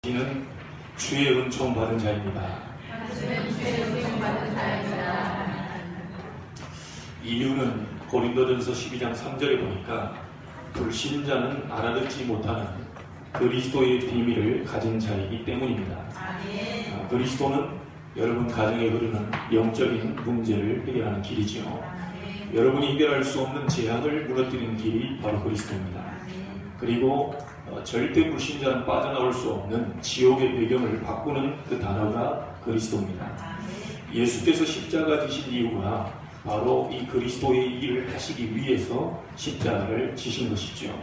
이는 주의 은총 받은 자입니다. 이유는 고린도전서 12장 3절에 보니까 불신자는 알아듣지 못하는 그리스도의 비밀을 가진 자이기 때문입니다. 그리스도는 여러분 가정에 흐르는 영적인 문제를 해결하는 길이지요. 여러분이 해결할 수 없는 재앙을 무너뜨리는 길이 바로 그리스도입니다. 그리고 절대 불신자는 빠져나올 수 없는 지옥의 배경을 바꾸는 그 단어가 그리스도입니다. 예수께서 십자가 지신 이유가 바로 이 그리스도의 일을 하시기 위해서 십자가를 지신 것이죠.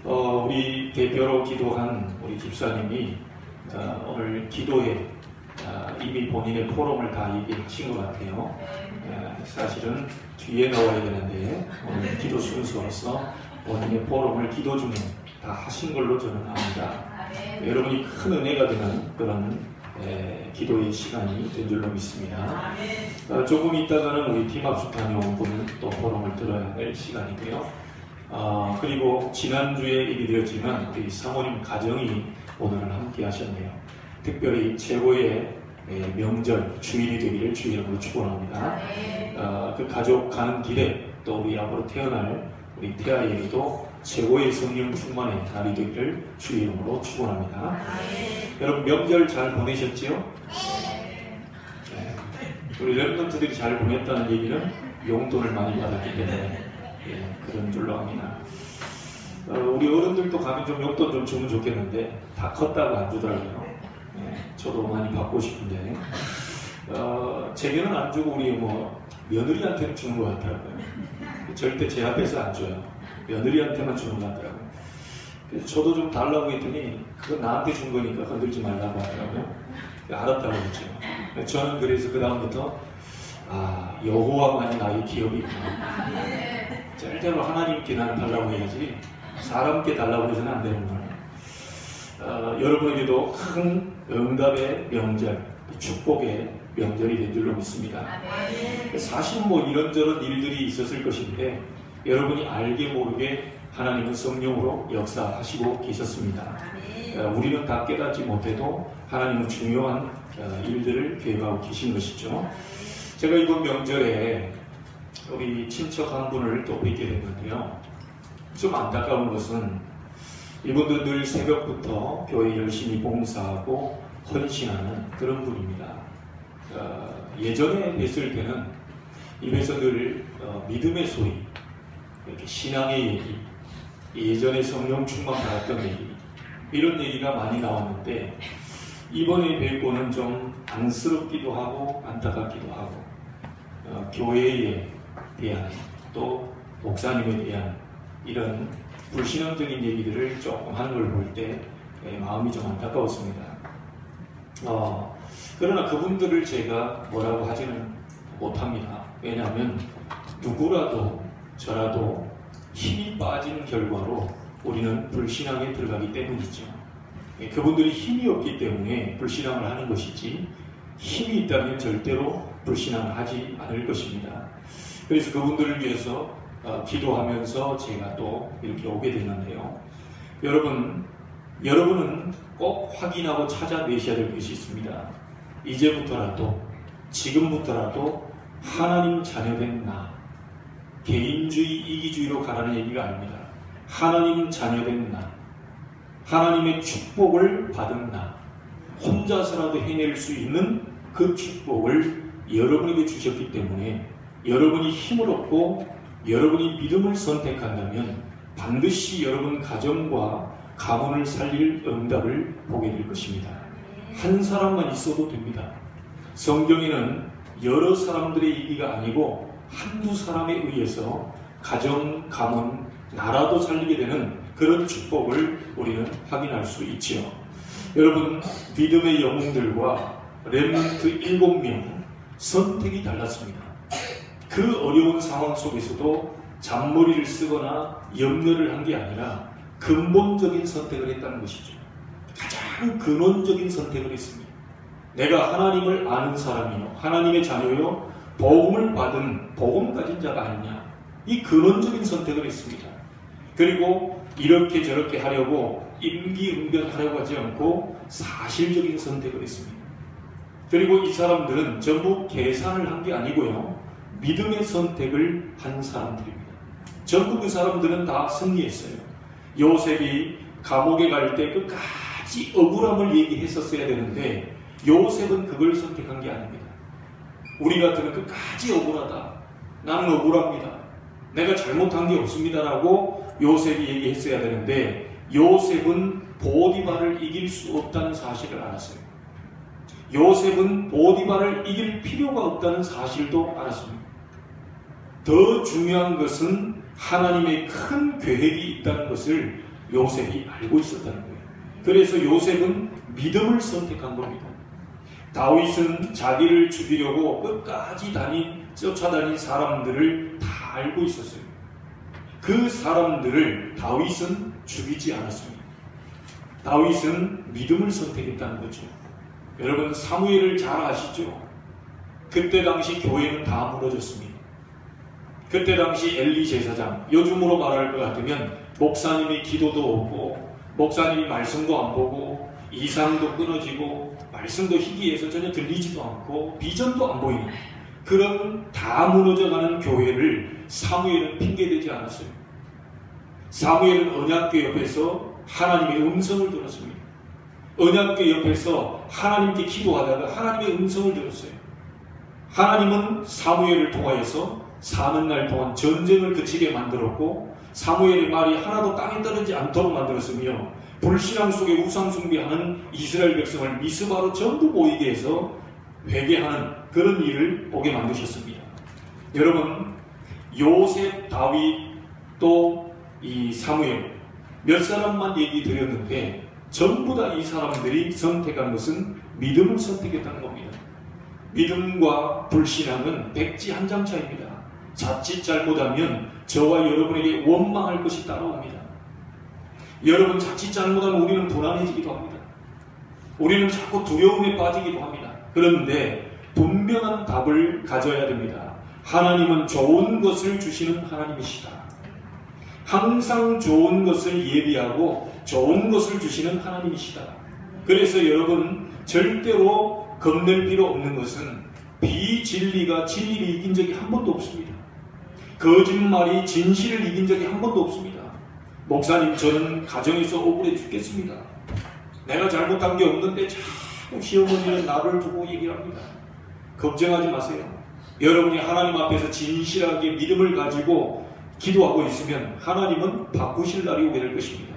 우리 대표로 기도한 우리 집사님이 오늘 기도에 이미 본인의 포럼을 다 얘기하신 것 같아요. 사실은 뒤에 나와야 되는데 오늘 기도 순서로서 본인의 포럼을 기도 중에 다 하신 걸로 저는 압니다. 여러분이 큰 은혜가 되는 그런 기도의 시간이 된 줄로 믿습니다. 조금 있다가는 우리 팀합숙 다녀온 분은 또 포럼을 들어야 될 시간이고요. 그리고 지난주에 얘기되었지만 우리 사모님 가정이 오늘은 함께 하셨네요. 특별히 최고의 명절 주일이 되기를 주의 이름으로 축원합니다. 그 가족 가는 길에 또 우리 앞으로 태어날 우리 태아에게도 최고의 성령 충만의 날이 되기를 주의 이름으로 축원합니다. 여러분 명절 잘 보내셨지요? 네. 우리 랩런트들이 잘 보냈다는 얘기는 용돈을 많이 받았기 때문에 그런 줄로 압니다. 우리 어른들도 가면 좀 용돈 좀 주면 좋겠는데 다 컸다고 안 주더라고요. 저도 많이 받고 싶은데 제게는 안 주고 우리 며느리한테는 주는 것 같더라고요. 절대 제 앞에서 안 줘요. 며느리한테만 주는 것 같더라고요. 그래서 저도 좀 달라고 했더니 그건 나한테 준 거니까 건들지 말라고 하더라고요. 알았다고 했죠. 저는 그래서 그 다음부터 여호와만이 나의 기업이구나. 절대로 하나님께 나는 달라고 해야지 사람께 달라고 해서는 안 되는구나. 여러분에게도 큰 응답의 명절, 축복의 명절이 된 줄로 믿습니다. 사실 이런저런 일들이 있었을 것인데 여러분이 알게 모르게 하나님은 성령으로 역사하시고 계셨습니다. 우리는 다 깨닫지 못해도 하나님은 중요한 일들을 계획하고 계신 것이죠. 제가 이번 명절에 우리 친척 한 분을 또 뵙게 됐는데요. 좀 안타까운 것은 이분도 늘 새벽부터 교회 열심히 봉사하고 헌신하는 그런 분입니다. 예전에 뵀을 때는 입에서 늘 믿음의 소리, 이렇게 신앙의 얘기, 예전에 성령 충만 받았던 얘기, 이런 얘기가 많이 나왔는데 이번에 뵙고는 좀 안쓰럽기도 하고 안타깝기도 하고 교회에 대한 또 목사님에 대한 이런 불신앙적인 얘기들을 조금 하는 걸 볼 때 마음이 좀 안타까웠습니다. 그러나 그분들을 제가 뭐라고 하지는 못합니다. 왜냐하면 누구라도 저라도 힘이 빠진 결과로 우리는 불신앙에 들어가기 때문이죠. 그분들이 힘이 없기 때문에 불신앙을 하는 것이지 힘이 있다면 절대로 불신앙을 하지 않을 것입니다. 그래서 그분들을 위해서 기도하면서 제가 또 이렇게 오게 됐는데요. 여러분은 꼭 확인하고 찾아내셔야 될 것이 있습니다. 이제부터라도, 지금부터라도 하나님 자녀된 나, 개인주의, 이기주의로 가라는 얘기가 아닙니다. 하나님 자녀된 나, 하나님의 축복을 받은 나, 혼자서라도 해낼 수 있는 그 축복을 여러분에게 주셨기 때문에 여러분이 힘을 얻고 여러분이 믿음을 선택한다면 반드시 여러분 가정과 가문을 살릴 응답을 보게 될 것입니다. 한 사람만 있어도 됩니다. 성경에는 여러 사람들의 얘기가 아니고 한두 사람에 의해서 가정, 가문, 나라도 살리게 되는 그런 축복을 우리는 확인할 수 있지요. 여러분, 믿음의 영웅들과 렘넌트 7명 선택이 달랐습니다. 그 어려운 상황 속에서도 잔머리를 쓰거나 염려를 한 게 아니라 근본적인 선택을 했다는 것이죠. 가장 근원적인 선택을 했습니다. 내가 하나님을 아는 사람이요, 하나님의 자녀요, 복음을 받은 복음 가진 자가 아니냐, 이 근원적인 선택을 했습니다. 그리고 이렇게 저렇게 하려고 임기응변하려고 하지 않고 사실적인 선택을 했습니다. 그리고 이 사람들은 전부 계산을 한 게 아니고요, 믿음의 선택을 한 사람들입니다. 전부 그 사람들은 다 승리했어요. 요셉이 감옥에 갈 때 끝까지 억울함을 얘기했었어야 되는데 요셉은 그걸 선택한 게 아닙니다. 우리 같으면 끝까지 억울하다, 나는 억울합니다, 내가 잘못한 게 없습니다라고 요셉이 얘기했어야 되는데 요셉은 보디발을 이길 수 없다는 사실을 알았어요. 요셉은 보디발을 이길 필요가 없다는 사실도 알았습니다. 더 중요한 것은 하나님의 큰 계획이 있다는 것을 요셉이 알고 있었다는 거예요. 그래서 요셉은 믿음을 선택한 겁니다. 다윗은 자기를 죽이려고 끝까지 쫓아다닌 사람들을 다 알고 있었어요. 그 사람들을 다윗은 죽이지 않았습니다. 다윗은 믿음을 선택했다는 거죠. 여러분, 사무엘을 잘 아시죠? 그때 당시 교회는 다 무너졌습니다. 그때 당시 엘리 제사장, 요즘으로 말할 것 같으면 목사님이 기도도 없고 목사님이 말씀도 안 보고 이상도 끊어지고 말씀도 희귀해서 전혀 들리지도 않고 비전도 안 보이는 그런 다 무너져가는 교회를 사무엘은 핑계대지 않았어요. 사무엘은 언약궤 옆에서 하나님의 음성을 들었습니다. 언약궤 옆에서 하나님께 기도하다가 하나님의 음성을 들었어요. 하나님은 사무엘을 통하여서 사는 날 동안 전쟁을 그치게 만들었고 사무엘의 말이 하나도 땅에 떨어지지 않도록 만들었으며 불신앙 속에 우상 숭배하는 이스라엘 백성을 미스바로 전부 모이게 해서 회개하는 그런 일을 보게 만드셨습니다. 여러분, 요셉, 다윗, 또 이 사무엘 몇 사람만 얘기 드렸는데 전부 다 이 사람들이 선택한 것은 믿음을 선택했다는 겁니다. 믿음과 불신앙은 백지 한 장 차이입니다. 자칫 잘못하면 저와 여러분에게 원망할 것이 따라옵니다. 여러분, 자칫 잘못하면 우리는 불안해지기도 합니다. 우리는 자꾸 두려움에 빠지기도 합니다. 그런데 분명한 답을 가져야 됩니다. 하나님은 좋은 것을 주시는 하나님이시다. 항상 좋은 것을 예비하고 좋은 것을 주시는 하나님이시다. 그래서 여러분, 절대로 겁낼 필요 없는 것은 비진리가 진리를 이긴 적이 한 번도 없습니다. 거짓말이 진실을 이긴 적이 한 번도 없습니다. 목사님, 저는 가정에서 억울해 죽겠습니다. 내가 잘못한 게 없는데 자꾸 시어머니는 나를 두고 얘기를 합니다. 걱정하지 마세요. 여러분이 하나님 앞에서 진실하게 믿음을 가지고 기도하고 있으면 하나님은 바꾸실 날이 오게 될 것입니다.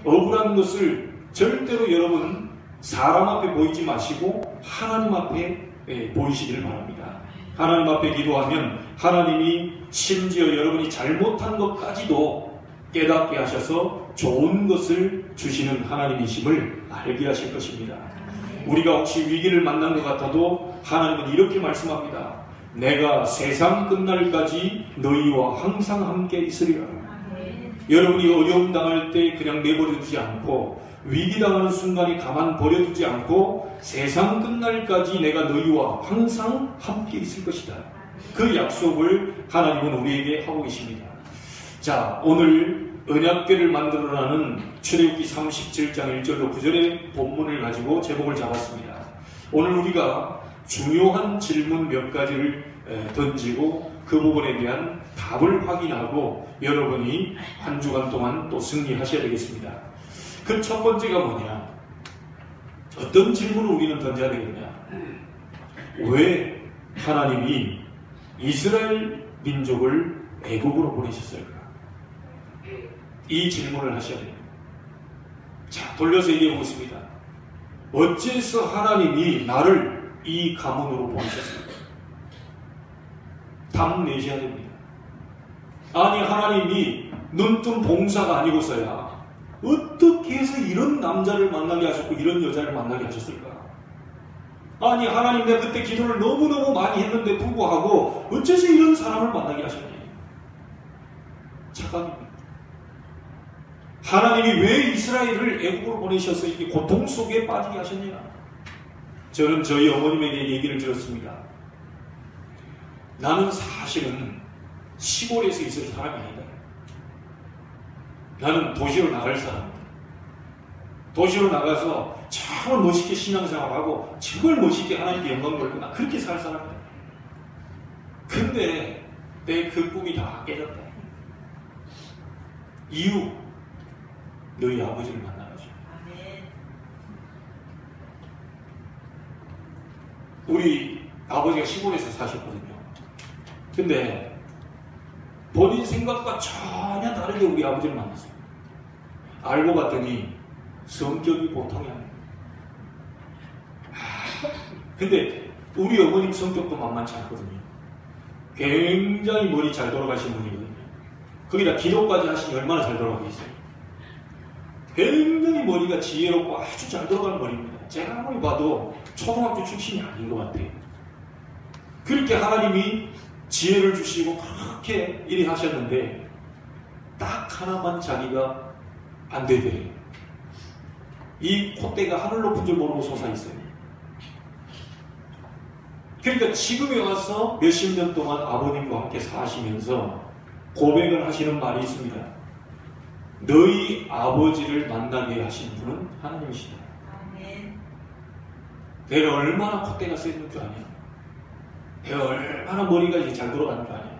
억울한 것을 절대로 여러분 사람 앞에 보이지 마시고 하나님 앞에 보이시기를 바랍니다. 하나님 앞에 기도하면 하나님이 심지어 여러분이 잘못한 것까지도 깨닫게 하셔서 좋은 것을 주시는 하나님이심을 알게 하실 것입니다. 우리가 혹시 위기를 만난 것 같아도 하나님은 이렇게 말씀합니다. 내가 세상 끝날까지 너희와 항상 함께 있으리라. 여러분이 어려움 당할 때 그냥 내버려두지 않고 위기 당하는 순간에 가만 버려두지 않고 세상 끝날까지 내가 너희와 항상 함께 있을 것이다. 그 약속을 하나님은 우리에게 하고 계십니다. 자, 오늘 언약궤를 만들어라는 출애굽기 37장 1절로 9절의 본문을 가지고 제목을 잡았습니다. 오늘 우리가 중요한 질문 몇 가지를 던지고 그 부분에 대한 답을 확인하고 여러분이 한 주간 동안 또 승리하셔야 되겠습니다. 그 첫 번째가 뭐냐? 어떤 질문을 우리는 던져야 되겠냐? 왜 하나님이 이스라엘 민족을 애국으로 보내셨을까? 이 질문을 하셔야 됩니다. 자, 돌려서 얘기해 보겠습니다. 어째서 하나님이 나를 이 가문으로 보내셨을까? 답 내셔야 됩니다. 아니, 하나님이 눈뜬 봉사가 아니고서야 어떻게 해서 이런 남자를 만나게 하셨고 이런 여자를 만나게 하셨을까? 아니, 하나님, 내가 그때 기도를 너무너무 많이 했는데 불구하고 어째서 이런 사람을 만나게 하셨니? 착각입니다. 하나님이 왜 이스라엘을 애국으로 보내셔서 이렇게 고통 속에 빠지게 하셨냐? 저는 저희 어머님에게 얘기를 들었습니다. 나는 사실은 시골에서 있을 사람이 아니다. 나는 도시로 나갈 사람이다. 도시로 나가서 정말 멋있게 신앙생활하고 정말 멋있게 하나님께 영광 돌리고 나 그렇게 살 사람이다. 근데 내 그 꿈이 다 깨졌다. 이유, 너희 아버지를 만나가지고. 우리 아버지가 시골에서 사셨거든요. 근데 본인 생각과 전혀 다르게 우리 아버지를 만났어요. 알고 봤더니 성격이 보통이 아니에요. 근데 우리 어머님 성격도 만만치 않거든요. 굉장히 머리 잘 돌아가신 분이거든요. 거기다 기도까지 하시니 얼마나 잘 돌아가겠어요. 굉장히 머리가 지혜롭고 아주 잘 돌아가는 머리입니다. 제가 아무리 봐도 초등학교 출신이 아닌 것 같아요. 그렇게 하나님이 지혜를 주시고 그렇게 일이 하셨는데 딱 하나만 자기가 안 되더래요. 이 콧대가 하늘 높은 줄 모르고 솟아있어요. 그러니까 지금에 와서 몇십 년 동안 아버님과 함께 사시면서 고백을 하시는 말이 있습니다. 너희 아버지를 만나게 하신 분은 하나님이시다. 내가 얼마나 콧대가 세는 줄 아냐? 내가 얼마나 머리가 이제 잘 돌아가는 줄 아냐?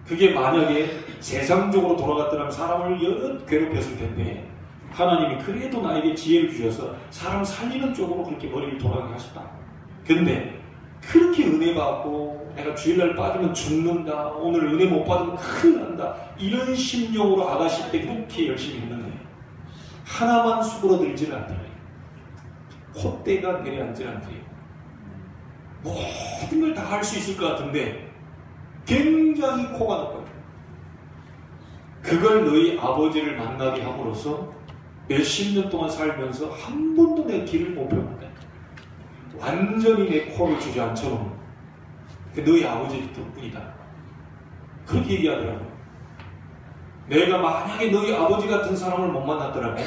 그게 만약에 세상적으로 돌아갔더라면 사람을 여럿 괴롭혔을 텐데 하나님이 그래도 나에게 지혜를 주셔서 사람 살리는 쪽으로 그렇게 머리를 돌아가게 하셨다. 근데 그렇게 은혜 받고 내가 주일날 빠지면 죽는다, 오늘 은혜 못 받으면 큰일 난다, 이런 심령으로 아가씨 때 그렇게 열심히 했는데 하나만 수그러들지를 않더래요. 콧대가 내려앉지 않더래요. 모든 걸 다 할 수 있을 것 같은데 굉장히 코가 높아요. 그걸 너희 아버지를 만나게 함으로써 몇십 년 동안 살면서 한 번도 내 길을 못 배웠다. 완전히 내 코를 주저앉혀 놓은 너희 아버지 덕분이다. 그렇게 얘기하더라고요. 내가 만약에 너희 아버지 같은 사람을 못 만났더라면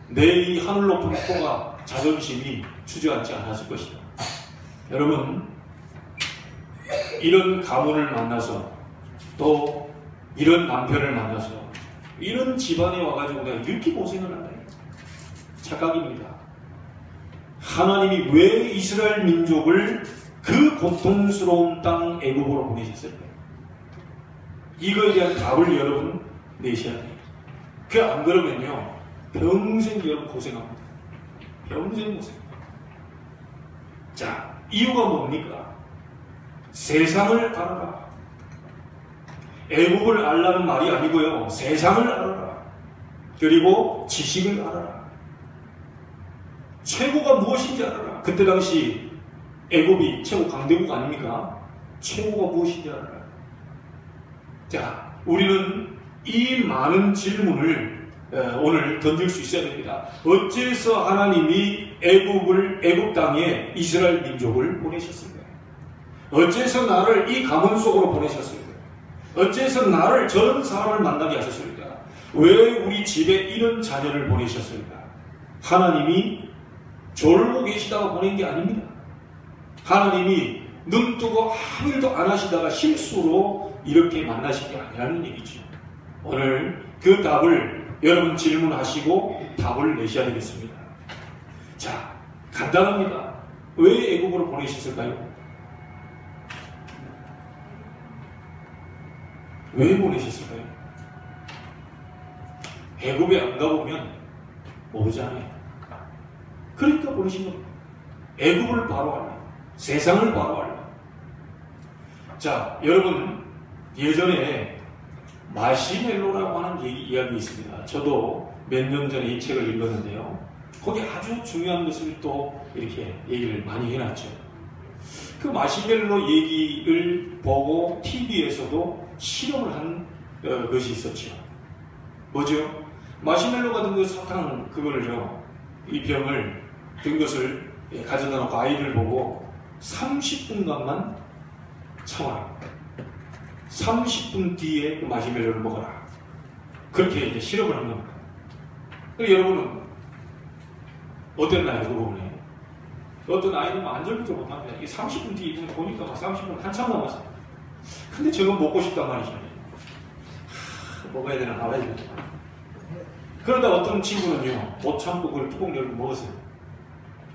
내 이 하늘 높은 코가 자존심이 주저앉지 않았을 것이다. 여러분, 이런 가문을 만나서 또 이런 남편을 만나서 이런 집안에 와가지고 내가 이렇게 고생을 한다. 착각입니다. 하나님이 왜 이스라엘 민족을 그 고통스러운 땅 애굽으로 보내셨을까요? 이거에 대한 답을 여러분 내셔야 돼요. 그 안 그러면요 평생 여러분 고생합니다. 평생 고생. 자, 이유가 뭡니까? 세상을 알아라. 애국을 알라는 말이 아니고요. 세상을 알아라. 그리고 지식을 알아라. 최고가 무엇인지 알아라. 그때 당시 애국이 최고 강대국 아닙니까? 최고가 무엇인지 알아라. 자, 우리는 이 많은 질문을 오늘 던질 수 있어야 됩니다. 어째서 하나님이 애국 땅에 이스라엘 민족을 보내셨을까요? 어째서 나를 이 가문 속으로 보내셨을까요? 어째서 나를 저런 사람을 만나게 하셨을까? 왜 우리 집에 이런 자녀를 보내셨을까? 하나님이 졸고 계시다가 보낸 게 아닙니다. 하나님이 눈 뜨고 아무 일도 안 하시다가 실수로 이렇게 만나신 게 아니라는 얘기죠. 오늘 그 답을 여러분 질문하시고 답을 내셔야 되겠습니다. 자, 간단합니다. 왜 애국으로 보내셨을까요? 왜 보내셨을까요? 애국에 안 가보면 모르잖아요. 그러니까 보내신 겁니다. 애국을 바로 알라. 세상을 바로 알라. 자, 여러분 예전에 마시멜로라고 하는 이야기 있습니다. 저도 몇 년 전에 이 책을 읽었는데요. 거기 아주 중요한 것을 또 이렇게 얘기를 많이 해놨죠. 그 마시멜로 얘기를 보고 TV에서도 실험을 한 것이 있었죠. 뭐죠? 마시멜로 같은 그 사탕 그거를요, 이 병을 든 것을 가져다 놓고 아이를 보고 30분간만 참아라. 30분 뒤에 그 마시멜로를 먹어라. 그렇게 이제 실험을 한 겁니다. 여러분은 어땠나요? 그 부분에 어떤 아이는 안절부절 못합니다. 이게 30분 뒤에 보니까 30분 한참 남았어요. 근데 저건 먹고 싶단 말이죠. 먹어야 되나 말아야 되나. 그러다 어떤 친구는요, 못 참고 그걸 뚜껑 열고 먹었어요.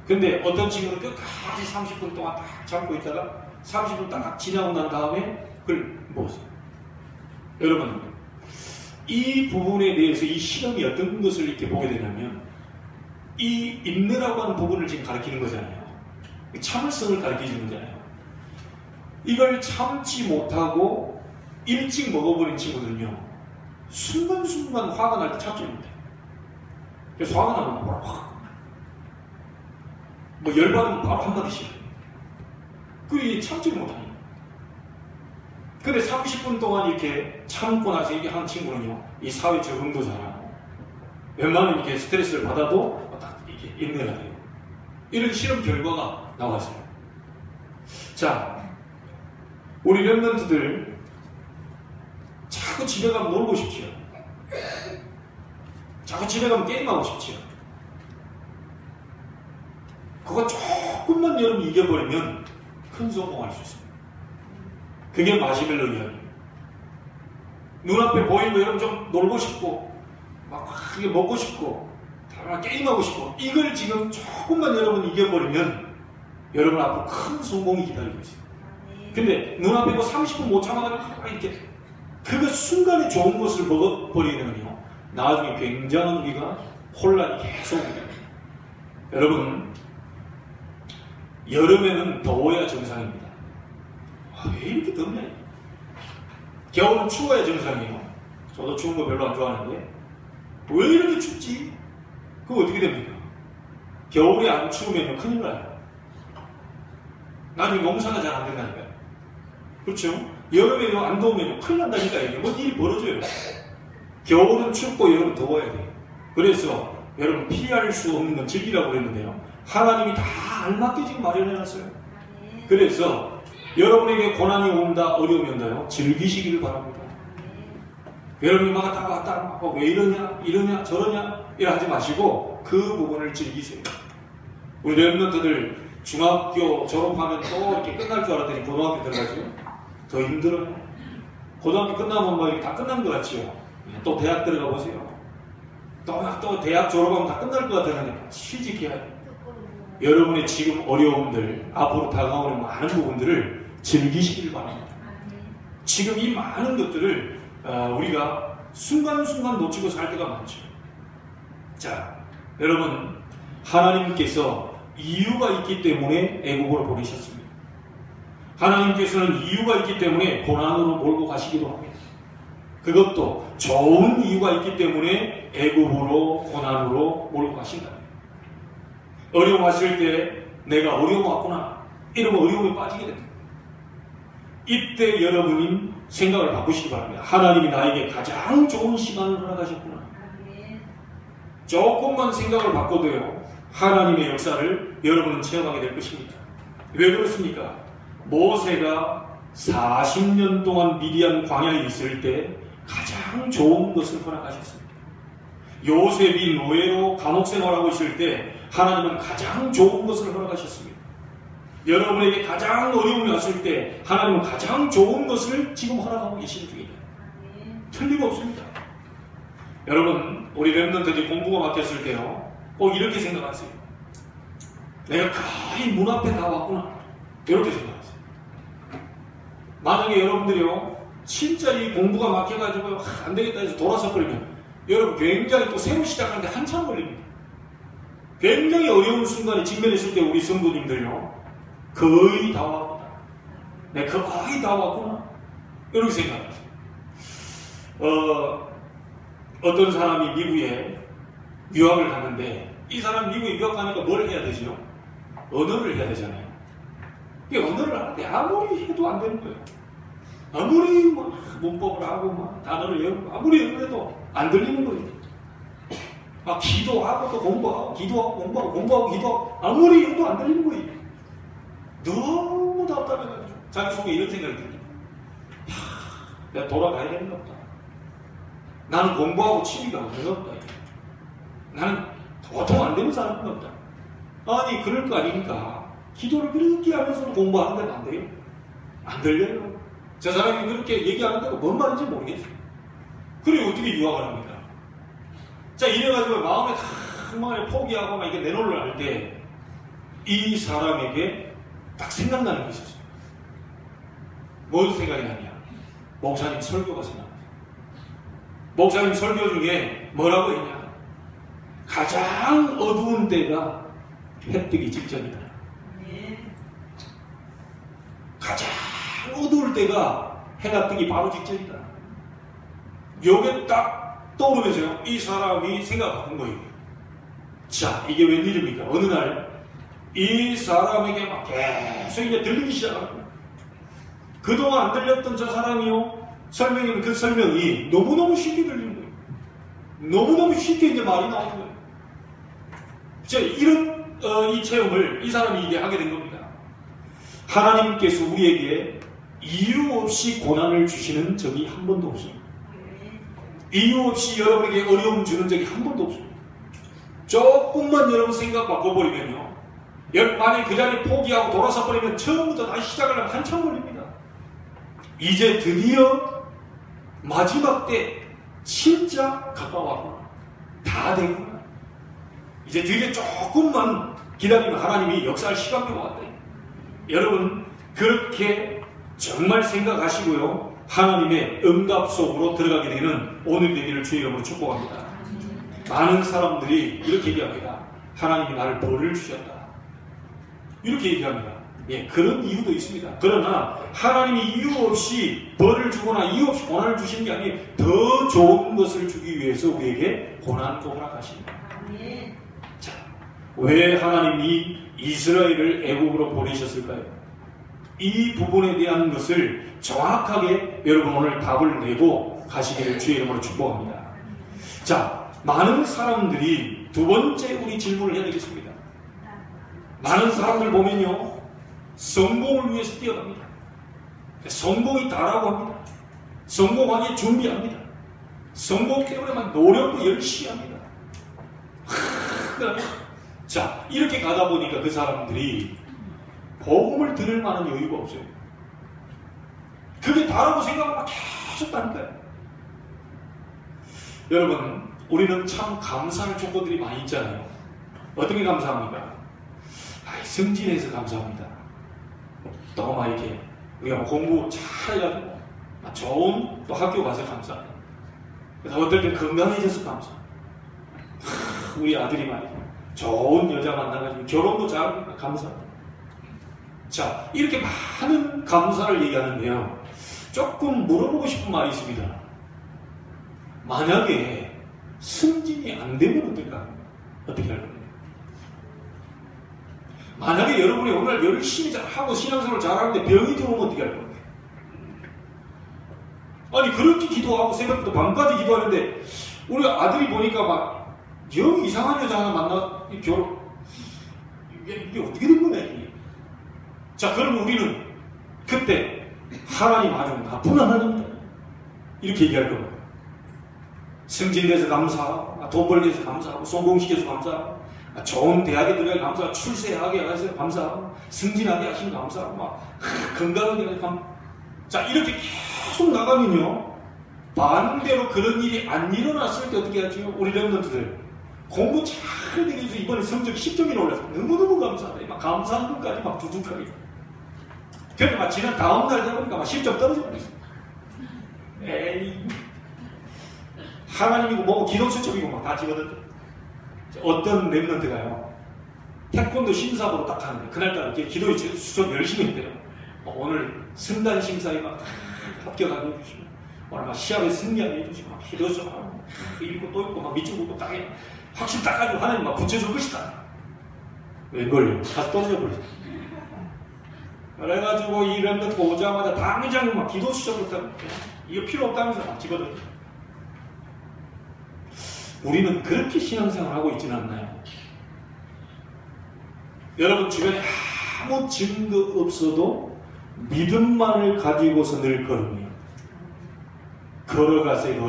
근데 어떤 친구는 끝까지 30분 동안 딱 참고 있다가 30분 딱 지나고 난 다음에 그걸 먹었어요. 여러분, 이 부분에 대해서 이 실험이 어떤 것을 이렇게 보게 되냐면, 이 인내라고 하는 부분을 지금 가르치는 거잖아요. 참을성을 가르치는 거잖아요. 이걸 참지 못하고 일찍 먹어버린 친구들은요, 순간순간 화가 날 때 참지 못해요. 그래서 화가 나면 바로 확, 뭐 열받으면 바로 한마디씩. 그게 참지를 못합니다. 근데 30분 동안 이렇게 참고 나서 이게 한 친구는요, 이 사회 적응도 잘하고, 웬만하면 이렇게 스트레스를 받아도 딱 이렇게 인내가 돼요. 이런 실험 결과가 나왔어요. 자, 우리 랩런트들 자꾸 집에 가면 놀고 싶지요. 자꾸 집에 가면 게임하고 싶지요. 그거 조금만 여러분 이겨버리면 큰 성공할 수 있습니다. 그게 마시멜로 이야기입니다. 눈앞에 보이고 여러분 좀 놀고 싶고 막 크게 먹고 싶고 게임하고 싶고, 이걸 지금 조금만 여러분 이겨버리면 여러분 앞으로 큰 성공이 기다리고 있어요. 근데 눈앞에 뭐 30분 못 참아가지고 이렇게 그 순간에 좋은 것을 먹어버리게 되면요, 나중에 굉장한 우리가 혼란이 계속 오게 됩니다. 여러분, 여름에는 더워야 정상입니다. 왜 이렇게 덥냐? 겨울은 추워야 정상이에요. 저도 추운 거 별로 안 좋아하는데 왜 이렇게 춥지? 그거 어떻게 됩니까? 겨울에 안 추우면 큰일 나요. 나중에 농사가 잘 안 된다니까요. 그렇죠? 여름에 안 더우면 큰일 난다니까요. 뭐 일이 벌어져요. 겨울은 춥고 여름은 더워야 돼요. 그래서 여러분, 피할 수 없는 건 즐기라고 그랬는데요, 하나님이 다 알맞게 지금 마련해놨어요. 그래서 여러분에게 고난이 온다, 어려움이 온다요, 즐기시기를 바랍니다. 여러분이 막 왔다 왜 이러냐 저러냐 이러 하지 마시고 그 부분을 즐기세요. 우리 랩런트들 중학교 졸업하면 또 이렇게 끝날 줄 알았더니 고등학교 들어가죠. 더 힘들어요. 고등학교 끝나면 뭐 다 끝난 것 같지요. 또 대학 들어가 보세요. 또 대학 졸업하면 다 끝날 것 같으면 취직해야 해요. 여러분의 지금 어려움들, 앞으로 다가오는 많은 부분들을 즐기시길 바랍니다. 지금 이 많은 것들을 우리가 순간순간 놓치고 살 때가 많죠. 자, 여러분, 하나님께서 이유가 있기 때문에 애국으로 보내셨습니다. 하나님께서는 이유가 있기 때문에 고난으로 몰고 가시기도 합니다. 그것도 좋은 이유가 있기 때문에 애국으로 고난으로 몰고 가신다. 어려움 왔을 때 내가 어려움 왔구나 이러면 어려움에 빠지게 됩니다. 이때 여러분이 생각을 바꾸시기 바랍니다. 하나님이 나에게 가장 좋은 시간을 허락하셨구나. 조금만 생각을 바꿔도요, 하나님의 역사를 여러분은 체험하게 될 것입니다. 왜 그렇습니까? 모세가 40년 동안 미디안 광야에 있을 때 가장 좋은 것을 허락하셨습니다. 요셉이 노예로 감옥 생활하고 있을 때 하나님은 가장 좋은 것을 허락하셨습니다. 여러분에게 가장 어려움이 왔을 때 하나님은 가장 좋은 것을 지금 허락하고 계시는 중입니다. 틀리가 없습니다. 여러분, 우리 랩런트들이 공부가 막혔을 때요, 꼭 이렇게 생각하세요. 내가 거의 문 앞에 다 왔구나, 이렇게 생각하세요. 만약에 여러분들이요, 진짜 이 공부가 막혀가지고 안 되겠다 해서 돌아서 버리면 여러분 굉장히 또 새로 시작하는데 한참 걸립니다. 굉장히 어려운 순간에 직면했을 때 우리 성도님들요, 거의 다 왔구나, 내가 거의 다 왔구나, 이렇게 생각하세요. 어떤 사람이 미국에 유학을 갔는데, 이 사람 미국에 유학 가니까 뭘 해야 되죠? 언어를 해야 되잖아요. 이 언어를 하는데 아무리 해도 안 되는 거예요. 아무리 막 문법을 하고 막 단어를 외우고 아무리 해도 안 들리는 거예요. 막 기도하고 또 공부하고 기도하고 공부하고 공부하고 기도하고 아무리 해도 안 들리는 거예요. 너무 답답해가지고 자기 속에 이런 생각이 듭니다. 내가 돌아가야 되는 것 같다. 나는 공부하고 취미가 없는 것 같다. 나는 도통 안 되는 사람인 것 같다. 아니, 그럴 거 아닙니까? 기도를 그렇게 하면서도 공부하는데 안 돼요? 안 들려요? 저 사람이 그렇게 얘기하는데도 뭔 말인지 모르겠어요. 그래 어떻게 유학을 합니까? 자, 이래가지고 마음에 막 포기하고 막 이게 내놓으려 할 때 이 사람에게 딱 생각나는 게 있었어요. 무슨 생각이 나냐? 목사님 설교가 생각나요. 목사님 설교 중에 뭐라고 했냐? 가장 어두운 때가 해 뜨기 직전이다. 가장 어두울 때가 해가 뜨기 바로 직전이다. 요게 딱 떠오르면서요, 이 사람이 생각하는 거예요. 자, 이게 웬일입니까? 어느 날 이 사람에게 막 계속 이제 들리기 시작합니다. 그동안 안 들렸던 저 사람이요, 설명하는 그 설명이 너무너무 쉽게 들리는 거예요. 너무너무 쉽게 이제 말이 나오는 거예요. 자, 이런 이 체험을 이 사람이 이게 하게 된 겁니다. 하나님께서 우리에게 이유 없이 고난을 주시는 적이 한 번도 없습니다. 이유 없이 여러분에게 어려움 주는 적이 한 번도 없습니다. 조금만 여러분 생각 바꿔버리면요, 만약에 그 자리에 포기하고 돌아서 버리면 처음부터 다시 시작하려면 한참 걸립니다. 이제 드디어 마지막 때 진짜 가까워하구나, 다 되구나, 이제 드디어 조금만 기다리면 하나님이 역사할 시간표가 왔다. 여러분 그렇게 정말 생각하시고요, 하나님의 응답 속으로 들어가게 되는 오늘 되기를 주의 이름으로 축복합니다. 많은 사람들이 이렇게 얘기합니다. 하나님이 나를 벌을 주셨다, 이렇게 얘기합니다. 예, 그런 이유도 있습니다. 그러나 하나님이 이유 없이 벌을 주거나 이유 없이 고난을 주시는 게 아니에요. 더 좋은 것을 주기 위해서 우리에게 고난도 허락하십니다. 자, 왜 하나님이 이스라엘을 애국으로 보내셨을까요? 이 부분에 대한 것을 정확하게 여러분 오늘 답을 내고 가시기를 주의 이름으로 축복합니다. 자, 많은 사람들이 두 번째 우리 질문을 해야 되겠습니다. 많은 사람들 보면요, 성공을 위해서 뛰어갑니다. 성공이 다라고 합니다. 성공하기 준비합니다. 성공 때문에 막 노력도 열심히 합니다. 자, 이렇게 가다 보니까 그 사람들이 복음을 들을 만한 여유가 없어요. 그게 다라고 생각하고 막 계속 다니까요. 여러분, 우리는 참 감사할 조건들이 많이 있잖아요. 어떻게 감사합니까? 승진해서 감사합니다. 또 막 이렇게 우리가 공부 잘 해가지고 좋은 또 학교 가서 감사합니다. 어떨 땐 건강해져서 감사합니다. 우리 아들이 말이죠, 좋은 여자 만나가지고 결혼도 잘하니까 감사합니다. 자, 이렇게 많은 감사를 얘기하는데요, 조금 물어보고 싶은 말이 있습니다. 만약에 승진이 안 되면 어떨까? 어떻게 할 겁니까? 만약에 여러분이 오늘 열심히 잘하고 신앙생활을 잘하는데 병이 들어오면 어떻게 할 겁니까? 아니, 그렇게 기도하고 새벽부터 밤까지 기도하는데 우리 아들이 보니까 막 영 이상한 여자 하나 만나 결혼, 이게 어떻게 된 거냐 이게. 자, 그러면 우리는 그때 하나님 아주 나쁜 하나님이다, 이렇게 얘기할 겁니다. 승진돼서 감사하고, 돈 벌게 해서 감사하고, 성공시켜서 감사하고, 좋은 대학에 들어가서 감사하고, 출세하게 해서 감사하고, 승진하게 하신 감사하고, 막 건강하게 해서 감사하고. 자, 이렇게 계속 나가면요, 반대로 그런 일이 안 일어났을 때 어떻게 하죠? 우리 렘넌트들 공부 잘 되게 해서 이번에 성적이 10점이나 올라서 너무너무 감사하다, 막 감사한 것까지 막 두둑하게. 그래서 막 지난 다음날 되보니까 막 10점 떨어져 버렸어요. 에이, 하나님이고 뭐고 기도 수첩이고 막 다 집어던져. 어떤 렘넌트가요, 태권도 심사보러 딱 하는데 그날따라 이렇게 기도 수첩 열심히 했대요. 오늘 승단 심사에 막 합격하게 해주시고, 오늘 막 시합에 승리하게 해주시고, 막 기도 수첩 읽고 또 읽고 막 밑줄 긋고 딱 해. 확실히 딱 가지고 하나님 막 붙여줄 것이다. 웬걸요? 다시 떨어져 버렸어. 그래가지고 이 렘넌트 오자마자 당장 막 기도 수첩부터 이거 필요 없다면서 막 집어던져. 우리는 그렇게 신앙생활을 하고 있지는 않나요? 여러분 주변에 아무 증거 없어도 믿음만을 가지고서 늘 걸으며 걸어가세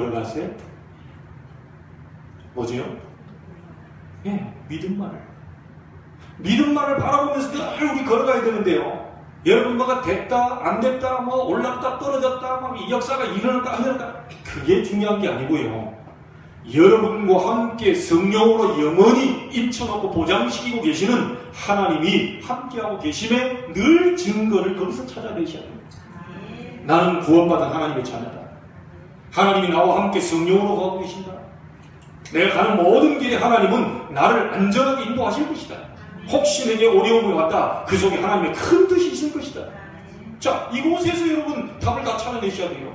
뭐지요? 예, 믿음만을 바라보면서 늘 우리 걸어가야 되는데요, 여러분 뭐가 됐다 안 됐다, 뭐 올랐다 떨어졌다, 막 이 역사가 일어났다 안 일어났다, 그게 중요한 게 아니고요, 여러분과 함께 성령으로 영원히 입혀놓고 보장시키고 계시는 하나님이 함께하고 계심에 늘 증거를 거기서 찾아내셔야 됩니다. 나는 구원받은 하나님의 자녀다. 하나님이 나와 함께 성령으로 가고 계신다. 내가 가는 모든 길에 하나님은 나를 안전하게 인도하실 것이다. 혹시 내게 어려움이 왔다. 그 속에 하나님의 큰 뜻이 있을 것이다. 자, 이곳에서 여러분 답을 다 찾아내셔야 돼요.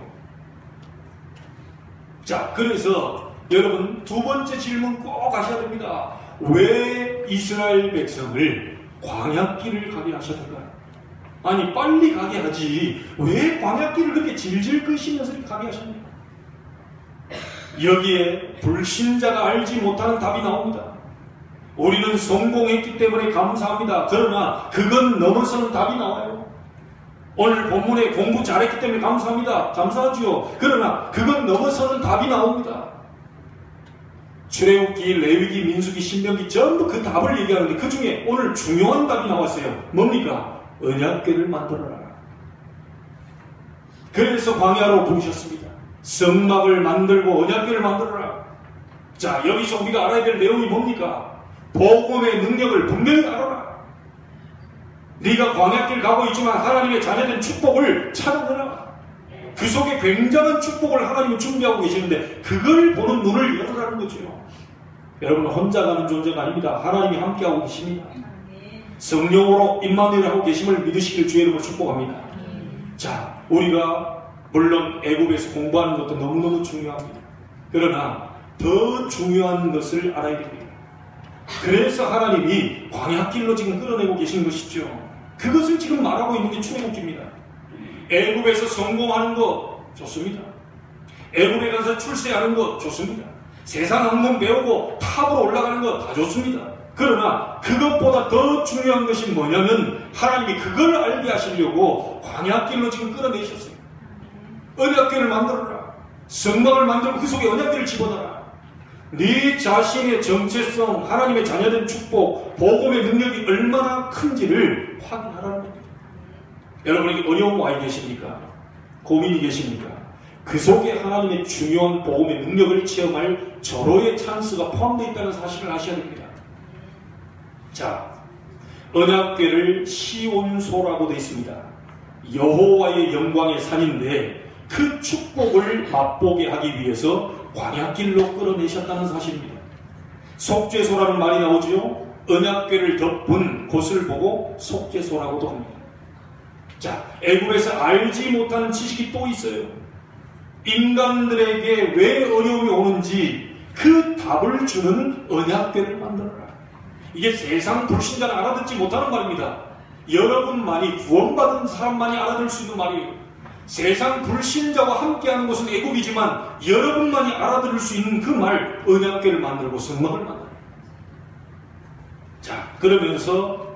자, 그래서 여러분 두 번째 질문 꼭 하셔야 됩니다. 왜 이스라엘 백성을 광야길을 가게 하셨는가? 아니 빨리 가게 하지 왜 광야길을 그렇게 질질 끄시면서 가게 하셨는가? 여기에 불신자가 알지 못하는 답이 나옵니다. 우리는 성공했기 때문에 감사합니다. 그러나 그건 넘어서는 답이 나와요. 오늘 본문에 공부 잘했기 때문에 감사합니다. 감사하지요. 그러나 그건 넘어서는 답이 나옵니다. 출애굽기, 레위기, 민수기, 신명기 전부 그 답을 얘기하는데 그 중에 오늘 중요한 답이 나왔어요. 뭡니까? 언약궤를 만들어라. 그래서 광야로 부르셨습니다. 성막을 만들고 언약궤를 만들어라. 자, 여기서 우리가 알아야 될 내용이 뭡니까? 복음의 능력을 분명히 알아라. 네가 광야길 가고 있지만 하나님의 자녀된 축복을 찾아내라. 그 속에 굉장한 축복을 하나님이 준비하고 계시는데 그걸 보는 눈을 열어라는 거죠. 여러분은 혼자 가는 존재가 아닙니다. 하나님이 함께하고 계십니다. 성령으로 임마누엘 하고 계심을 믿으시길 주의 이름으로 축복합니다. 자, 우리가 물론 애굽에서 공부하는 것도 너무너무 중요합니다. 그러나 더 중요한 것을 알아야 됩니다. 그래서 하나님이 광야길로 지금 끌어내고 계신 것이죠. 그것을 지금 말하고 있는 게 출애굽기입니다. 애굽에서 성공하는 거 좋습니다. 애굽에 가서 출세하는 거 좋습니다. 세상 학문 배우고 탑으로 올라가는 거 다 좋습니다. 그러나 그것보다 더 중요한 것이 뭐냐면 하나님이 그걸 알게 하시려고 광야길로 지금 끌어내셨어요. 언약궤를 만들어라. 성막을 만들고 그 속에 언약궤를 집어넣어라. 네 자신의 정체성, 하나님의 자녀된 축복, 복음의 능력이 얼마나 큰지를 확인하라는 겁니다. 여러분에게 어려움 와 계십니까? 고민이 계십니까? 그 속에 하나님의 중요한 복음의 능력을 체험할 절호의 찬스가 포함되어 있다는 사실을 아셔야 됩니다. 자, 언약궤를 시온소라고 되어 있습니다. 여호와의 영광의 산인데 그 축복을 맛보게 하기 위해서 광야길로 끌어내셨다는 사실입니다. 속죄소라는 말이 나오지요. 언약궤를 덮은 곳을 보고 속죄소라고도 합니다. 자, 애굽에서 알지 못하는 지식이 또 있어요. 인간들에게 왜 어려움이 오는지 그 답을 주는 언약궤를 만들어라. 이게 세상 불신자는 알아듣지 못하는 말입니다. 여러분만이 구원받은 사람만이 알아들 수 있는 말이에요. 세상 불신자와 함께하는 곳은 애굽이지만 여러분만이 알아들을 수 있는 그 말, 언약궤를 만들고 성막을 만들어라. 자, 그러면서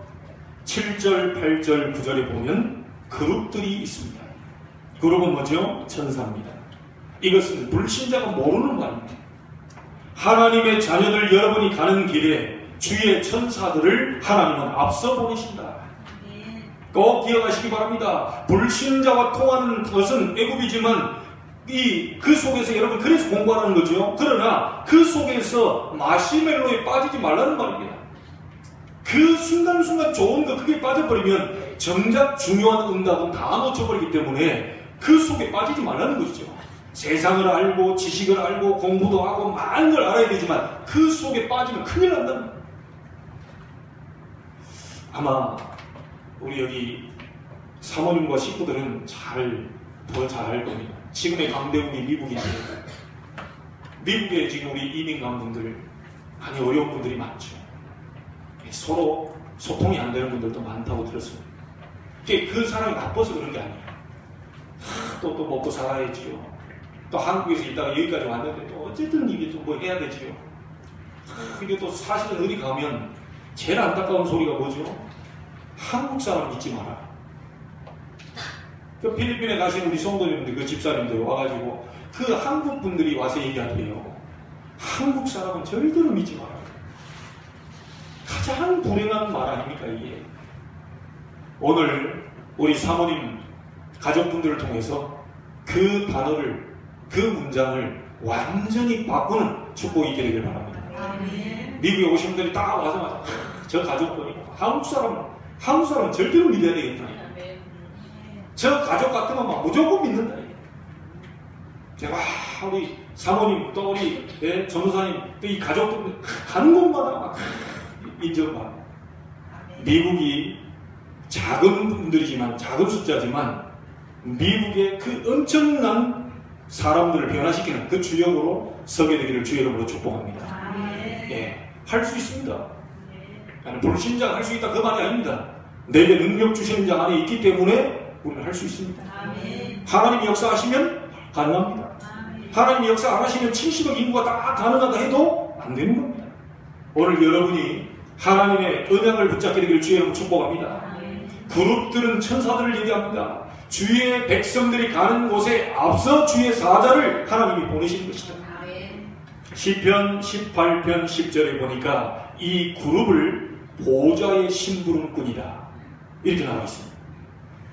7절, 8절, 9절에 보면 그룹들이 있습니다. 그룹은 뭐죠? 천사입니다. 이것은 불신자가 모르는 말입니다. 하나님의 자녀들 여러분이 가는 길에 주의 천사들을 하나님은 앞서 보내신다. 꼭 기억하시기 바랍니다. 불신자와 통하는 것은 애굽이지만 그 속에서 여러분 그래서 공부하는 거죠. 그러나 그 속에서 마시멜로에 빠지지 말라는 말입니다. 그 순간순간 좋은 거 그게 빠져버리면 정작 중요한 응답은 다 놓쳐버리기 때문에 그 속에 빠지지 말라는 것이죠. 세상을 알고 지식을 알고 공부도 하고 많은 걸 알아야 되지만 그 속에 빠지면 큰일 난다는 거예요. 아마 우리 여기 사모님과 식구들은 더 잘 알 겁니다. 지금의 강대국이 미국인데 미국에 지금 우리 이민간분들 많이 어려운 분들이 많죠. 서로 소통이 안 되는 분들도 많다고 들었습니다. 그 사람이 나빠서 그런 게 아니에요. 또 먹고 살아야지요. 또 한국에서 있다가 여기까지 왔는데 또 어쨌든 이게 좀 뭐 해야 되지요. 이게 또 사실은 어디 가면 제일 안타까운 소리가 뭐죠? 한국 사람 믿지 마라. 그 필리핀에 가신 우리 성도님들, 그 집사님들 와가지고 그 한국 분들이 와서 얘기하대요. 한국 사람은 절대로 믿지 마라. 가장 불행한 말 아닙니까 이게? 오늘 우리 사모님 가족분들을 통해서 그 단어를, 그 문장을 완전히 바꾸는 축복이 있게 되길 바랍니다. 미국에 오신 분들이 딱 와서 저 가족 보니까 한국 사람은 절대로 믿어야 되겠다. 저 가족 같으면 막 무조건 믿는다. 제가 우리 사모님 또 우리 전도사님 또 이 가족들 가는 곳마다 막 인정받고, 미국이 작은 분들이지만 작은 숫자지만 미국의 그 엄청난 사람들을 변화시키는 그 주역으로 서게 되기를 주의 이름으로 축복합니다. 예, 할 수 있습니다. 불신자 할 수 있다 그 말이 아닙니다. 내게 능력 주시는 자 안에 있기 때문에 우리는 할 수 있습니다. 하나님이 역사하시면 가능합니다. 하나님이 역사 안 하시면 70억 인구가 다 가능하다 해도 안 되는 겁니다. 오늘 여러분이 하나님의 언약을 붙잡게 되기를 주의 이름으로 축복합니다. 그룹들은 천사들을 얘기합니다. 주의 백성들이 가는 곳에 앞서 주의 사자를 하나님이 보내시는 것이다. 시편 18편 10절에 보니까 이 그룹을 보좌의 심부름꾼이다 이렇게 나와 있습니다.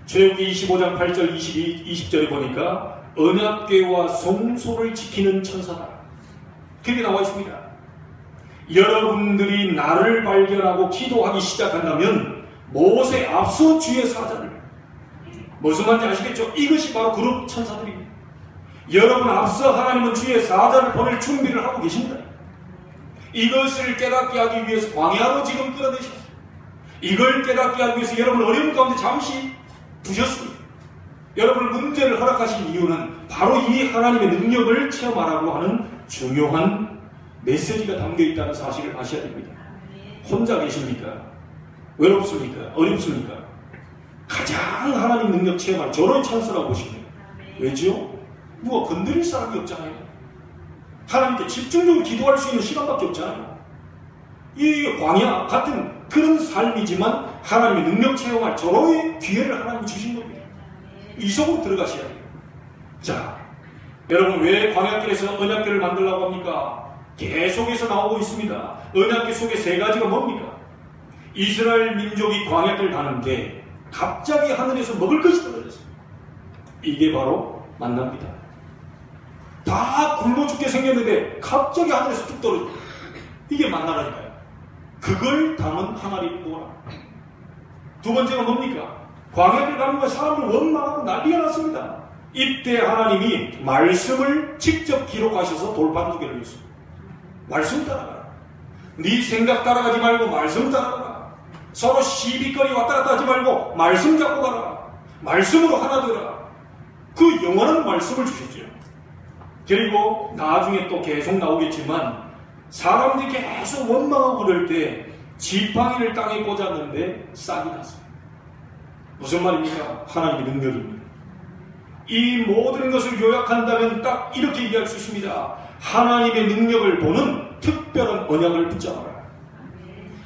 출애굽기 25장 8절 20절에 보니까 언약궤와 성소를 지키는 천사다 그렇게 나와 있습니다. 여러분들이 나를 발견하고 기도하기 시작한다면 모세 앞서 주의 사자를, 무슨 말인지 아시겠죠? 이것이 바로 그룹 천사들입니다. 여러분 앞서 하나님은 주의 사자를 보낼 준비를 하고 계십니다. 이것을 깨닫게 하기 위해서 광야로 지금 끌어내셨습니다. 이걸 깨닫게 하기 위해서 여러분 어려움 가운데 잠시 두셨습니다. 여러분 문제를 허락하신 이유는 바로 이 하나님의 능력을 체험하라고 하는 중요한 메시지가 담겨있다는 사실을 아셔야 됩니다. 혼자 계십니까? 외롭습니까? 어렵습니까? 가장 하나님 능력 체험할 저런 찬스라고 보십니다. 왜죠? 누가 건드릴 사람이 없잖아요. 하나님께 집중적으로 기도할 수 있는 시간밖에 없잖아요. 이 광야 같은 그런 삶이지만 하나님의 능력 체험할 저런 기회를 하나님이 주신 겁니다. 이 속으로 들어가셔야 돼요. 자, 여러분 왜 광야길에서 언약궤를 만들려고 합니까? 계속해서 나오고 있습니다. 언약궤 속에 세 가지가 뭡니까? 이스라엘 민족이 광야길 가는데 갑자기 하늘에서 먹을 것이 떨어졌습니다. 이게 바로 만납니다. 다 굶어 죽게 생겼는데 갑자기 하늘에서 뚝 떨어집니다. 이게 만나라니까요. 그걸 담은 항아리 보라. 두 번째가 뭡니까? 광야길 가는 거에 사람들 원망하고 난리가 났습니다. 이때 하나님이 말씀을 직접 기록하셔서 돌판 2개를 줬습니다. 말씀 따라가라. 네 생각 따라가지 말고 말씀 따라가라. 서로 시비거리 왔다 갔다 하지 말고 말씀 잡고 가라. 말씀으로 하나 되라. 그 영원한 말씀을 주셨죠. 그리고 나중에 또 계속 나오겠지만 사람들이 계속 원망하고 그럴 때 지팡이를 땅에 꽂았는데 싹이 났어요. 무슨 말입니까? 하나님의 능력입니다. 이 모든 것을 요약한다면 딱 이렇게 얘기할 수 있습니다. 하나님의 능력을 보는 특별한 언약을 붙잡아라.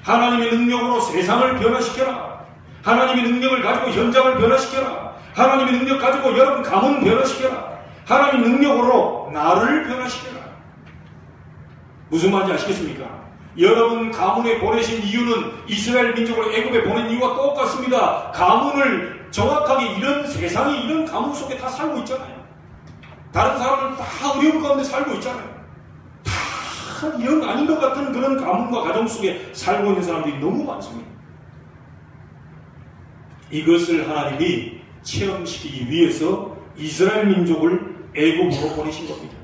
하나님의 능력으로 세상을 변화시켜라. 하나님의 능력을 가지고 현장을 변화시켜라. 하나님의 능력 가지고 여러분 가문 변화시켜라. 하나님의 능력으로 나를 변화시켜라. 무슨 말인지 아시겠습니까? 여러분 가문에 보내신 이유는 이스라엘 민족을 애굽에 보낸 이유와 똑같습니다. 가문을 정확하게 이런 세상이 이런 가문 속에 다 살고 있잖아요. 다른 사람은 다 어려움 가운데 살고 있잖아요. 다 영 아닌 것 같은 그런 가문과 가정 속에 살고 있는 사람들이 너무 많습니다. 이것을 하나님이 체험시키기 위해서 이스라엘 민족을 애굽으로 보내신 겁니다.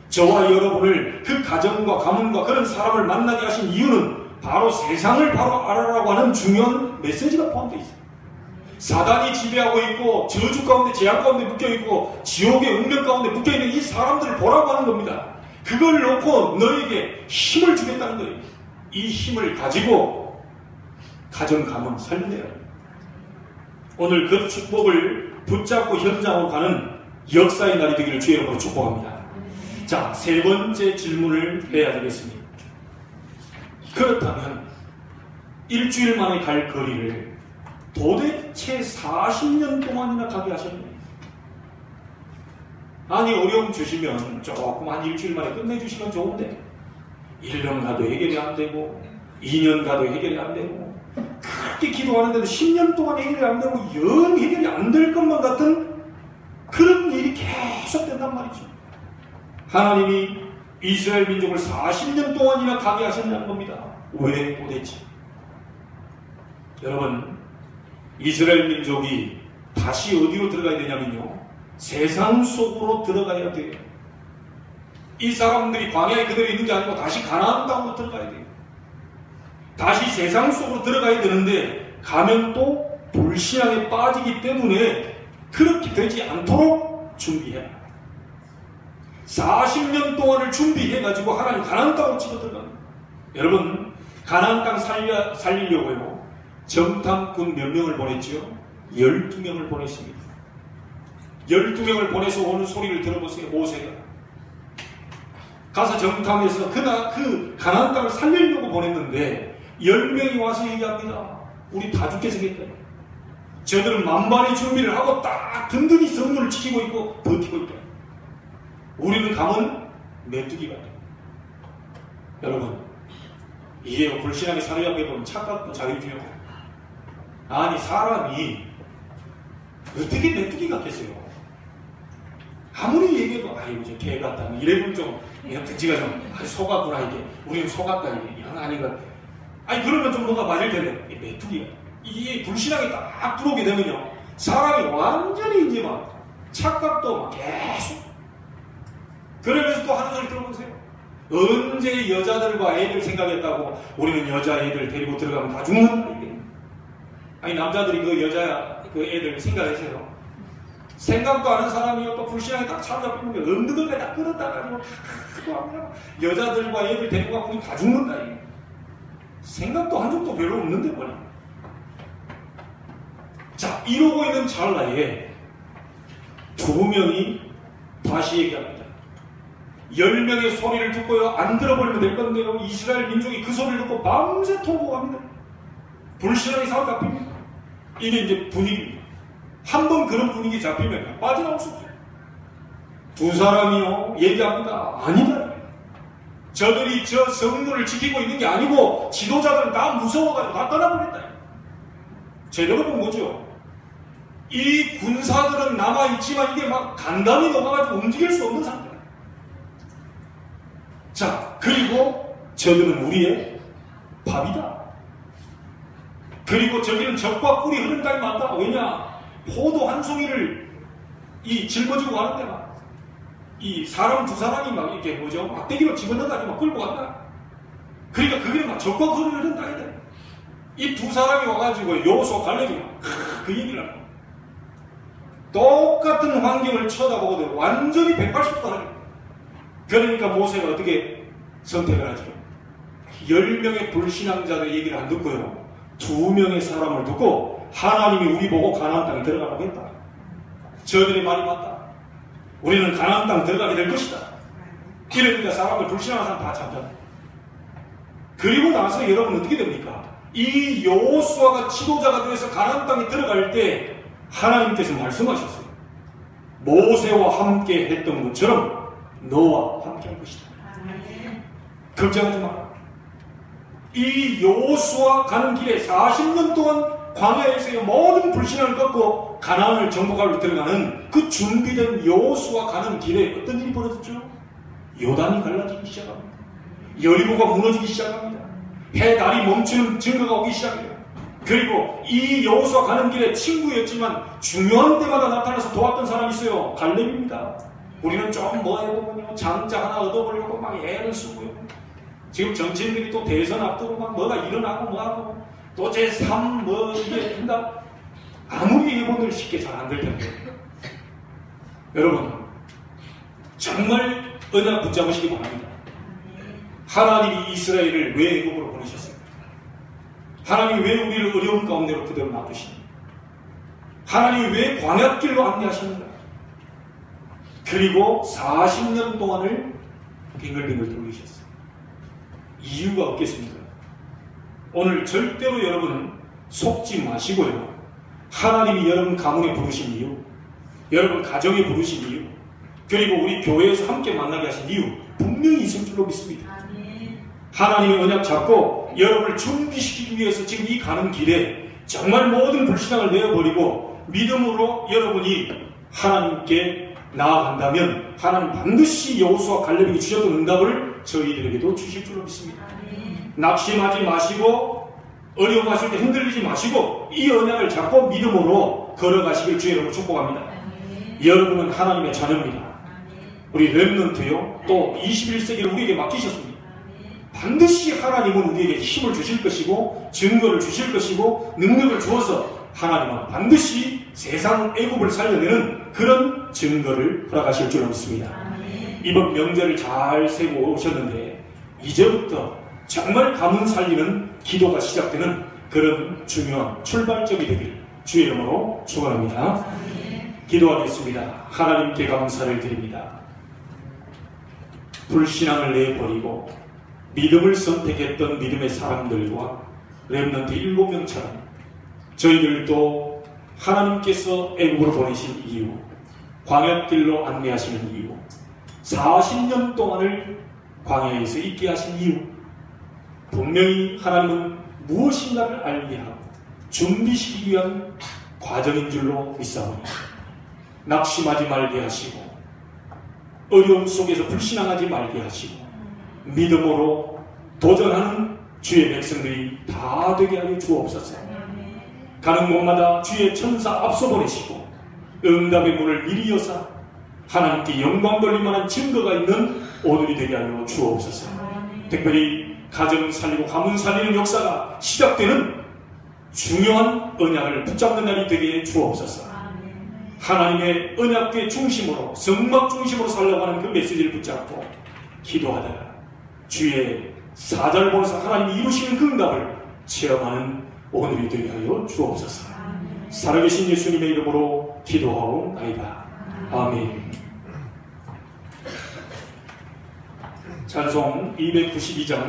저와 여러분을 그 가정과 가문과 그런 사람을 만나게 하신 이유는 바로 세상을 바로 알아라고 하는 중요한 메시지가 포함되어 있습니다. 사단이 지배하고 있고 저주 가운데 재앙 가운데 묶여있고 지옥의 운명 가운데 묶여있는 이 사람들을 보라고 하는 겁니다. 그걸 놓고 너에게 힘을 주겠다는 거예요. 이 힘을 가지고 가정 가문 살려내야 합니다. 오늘 그 축복을 붙잡고 현장으로 가는 역사의 날이 되기를 주의 이름으로 축복합니다. 자, 세 번째 질문을 해야 되겠습니다. 그렇다면 일주일 만에 갈 거리를 도대체 40년 동안이나 가게 하셨네요. 아니 어려움 주시면 조금 한 일주일 만에 끝내주시면 좋은데 1년 가도 해결이 안 되고 2년 가도 해결이 안 되고 그렇게 기도하는데도 10년 동안 해결이 안 되고 영 해결이 안 될 것만 같은 그런 일이 계속 된단 말이죠. 하나님이 이스라엘 민족을 40년 동안이나 가게 하셨다는 겁니다. 왜 도대체? 여러분, 이스라엘 민족이 다시 어디로 들어가야 되냐면요, 세상 속으로 들어가야 돼요. 이 사람들이 광야에 그대로 있는 게 아니고 다시 가나안 땅으로 들어가야 돼요. 다시 세상 속으로 들어가야 되는데 가면 또 불신앙에 빠지기 때문에 그렇게 되지 않도록 준비해야 합니다. 40년 동안을 준비해가지고 하나님 가나안 땅으로 치고 들어갑니다. 여러분, 가나안 땅 살리려고요, 정탐꾼 몇 명을 보냈죠? 12명을 보냈습니다. 12명을 보내서 오는 소리를 들어보세요. 모세가 가서 정탐해서 그 가나안 땅을 살리려고 보냈는데 10명이 와서 얘기합니다. 우리 다 죽게 생겼다. 저들은 만반의 준비를 하고 딱 든든히 성문을 지키고 있고 버티고 있다. 우리는 가면 메뚜기가 돼. 여러분, 이게 불신앙의 사례하게 보면 착각도 자유주의. 아니, 사람이 어떻게 메뚜기 같겠어요? 아무리 얘기해도 아이고 저 개 같다 이래보면 좀 지가 좀 속았구나, 이게 우리는 속았다, 이게 이건 아닌가. 아니 그러면 좀 뭔가 맞을 텐데 메뚜기가, 이게 불신앙이 딱 들어오게 되면요, 사람이 완전히 이제 막 착각도 막 계속. 그러면서 또 하는 소리 들어보세요. 언제 여자들과 애들 생각했다고 우리는 여자애들 데리고 들어가면 다 죽는다, 이게. 아니 남자들이 그 여자 그 애들 생각하세요. 생각도 안 하는 사람이요, 또 불신앙에 딱 찾아잡히는 게 없는 것까지 다 끌었다가지고 여자들과 애들 데리고 가면 다 죽는다, 이게. 생각도 한 적도 별로 없는데 뭐냐. 자, 이러고 있는 찰나에 2명이 다시 얘기합니다. 10명의 소리를 듣고요, 안 들어버리면 될 건데요, 이스라엘 민족이 그 소리를 듣고 밤새 통곡합니다. 불신앙이 사로잡힙니다. 이게 이제 분위기입니다. 한번 그런 분위기 잡히면 빠져나올 수 없어요. 2 사람이요 얘기합니다. 아니다. 저들이 저 성문을 지키고 있는 게 아니고 지도자들은 다 무서워가지고 다 떠나버렸다. 제대로 본 거죠. 이 군사들은 남아있지만 이게 막 간담이 녹아가지고 움직일 수 없는 상태. 자, 그리고 저들은 우리의 밥이다. 그리고 저기는 적과 꿀이 흐른 땅이 많다. 왜냐? 포도 한 송이를 짊어지고 가는데 막 이 사람 2 사람이 막 이렇게 뭐죠? 막대기로 집어넣어가지고 막 끌고 간다. 그러니까 그게 막 적과 꿀이 흐른 땅이다. 이 2 사람이 와가지고 요소 갈렙이 그 얘기를 하는 거야. 똑같은 환경을 쳐다보거든 완전히 180도 다르게. 그러니까 모세가 어떻게 선택을 하죠? 10명의 불신앙자들 얘기를 안 듣고요, 2명의 사람을 듣고 하나님이 우리 보고 가나안 땅에 들어가라고 했다. 저들의 말이 맞다. 우리는 가나안 땅 들어가게 될 것이다. 이러니까 사람들, 불신앙한 사람 다 잠잠해. 그리고 나서 여러분 어떻게 됩니까? 이 여호수아가 지도자가 되어서 가나안 땅에 들어갈 때 하나님께서 말씀하셨어요. 모세와 함께 했던 것처럼 너와 함께 할 것이다. 걱정하지 마라. 이 여호수아 가는 길에 40년 동안 광야에서의 모든 불신앙을 꺾고 가나안을 정복하러 들어가는 그 준비된 여호수아 가는 길에 어떤 일이 벌어졌죠? 요단이 갈라지기 시작합니다. 여리고가 무너지기 시작합니다. 해, 달이 멈추는 증거가 오기 시작해요. 그리고 이 여호수아 가는 길에 친구였지만 중요한 때마다 나타나서 도왔던 사람이 있어요. 갈렙입니다. 우리는 좀 뭐 해보면요, 장자 하나 얻어보려고 막 애를 쓰고요. 지금 정치인들이 또 대선 앞두고 막 뭐가 일어나고 뭐하고 또 제3 뭐 이게 된다. 아무리 해본들 쉽게 잘 안 될 텐데. 여러분, 정말 언약 붙잡으시기 바랍니다. 하나님이 이스라엘을 왜 애굽으로 보내셨습니까? 하나님이 왜 우리를 어려운 가운데로 그대로 놔두십니까? 하나님이 왜 광야길로 안내하십니까? 그리고 40년 동안을 빙글빙글 돌리셨어요. 이유가 없겠습니까? 오늘 절대로 여러분 속지 마시고요, 하나님이 여러분 가문에 부르신 이유, 여러분 가정에 부르신 이유, 그리고 우리 교회에서 함께 만나게 하신 이유 분명히 있을 줄로 믿습니다. 하나님의 언약 잡고 여러분을 준비시키기 위해서 지금 이 가는 길에 정말 모든 불신앙을 내어버리고 믿음으로 여러분이 하나님께 나아간다면 하나님 반드시 여호수아 갈렙에게 주셨던 응답을 저희들에게도 주실 줄로 믿습니다. 낙심하지 마시고 어려워하실 때 흔들리지 마시고 이 언약을 잡고 믿음으로 걸어가시길 주의 이름으로 축복합니다. 여러분은 하나님의 자녀입니다. 우리 렘넌트요, 또 21세기를 우리에게 맡기셨습니다. 반드시 하나님은 우리에게 힘을 주실 것이고 증거를 주실 것이고 능력을 주어서 하나님은 반드시 세상 애굽을 살려내는 그런 증거를 허락하실 줄 믿습니다. 이번 명절을 잘 세고 오셨는데 이제부터 정말 가문 살리는 기도가 시작되는 그런 중요한 출발점이 되길 주의 이름으로 축원합니다. 기도하겠습니다. 하나님께 감사를 드립니다. 불신앙을 내버리고 믿음을 선택했던 믿음의 사람들과 렘넌트 7명처럼 저희들도 하나님께서 애국으로 보내신 이유, 광야길로 안내하시는 이유, 40년 동안을 광야에서 있게 하신 이유, 분명히 하나님은 무엇인가를 알게 하고 준비시키기 위한 과정인 줄로 믿사오니 낙심하지 말게 하시고 어려움 속에서 불신앙하지 말게 하시고 믿음으로 도전하는 주의 백성들이 다 되게 하여 주옵소서. 가는 곳마다 주의 천사 앞서 보내시고 응답의 문을 미리 여사 하나님께 영광 돌릴 만한 증거가 있는 오늘이 되게 하여 주옵소서. 특별히 가정 살리고 가문 살리는 역사가 시작되는 중요한 언약을 붙잡는 날이 되게 해 주옵소서. 하나님의 언약의 중심으로 성막 중심으로 살려고 하는 그 메시지를 붙잡고 기도하다가 주의 사자를 보내서 하나님이 이루시는 그 응답을 체험하는 오늘이 되게 하여 주옵소서. 살아계신 예수님의 이름으로 기도하옵나이다. 아멘. 찬송 292장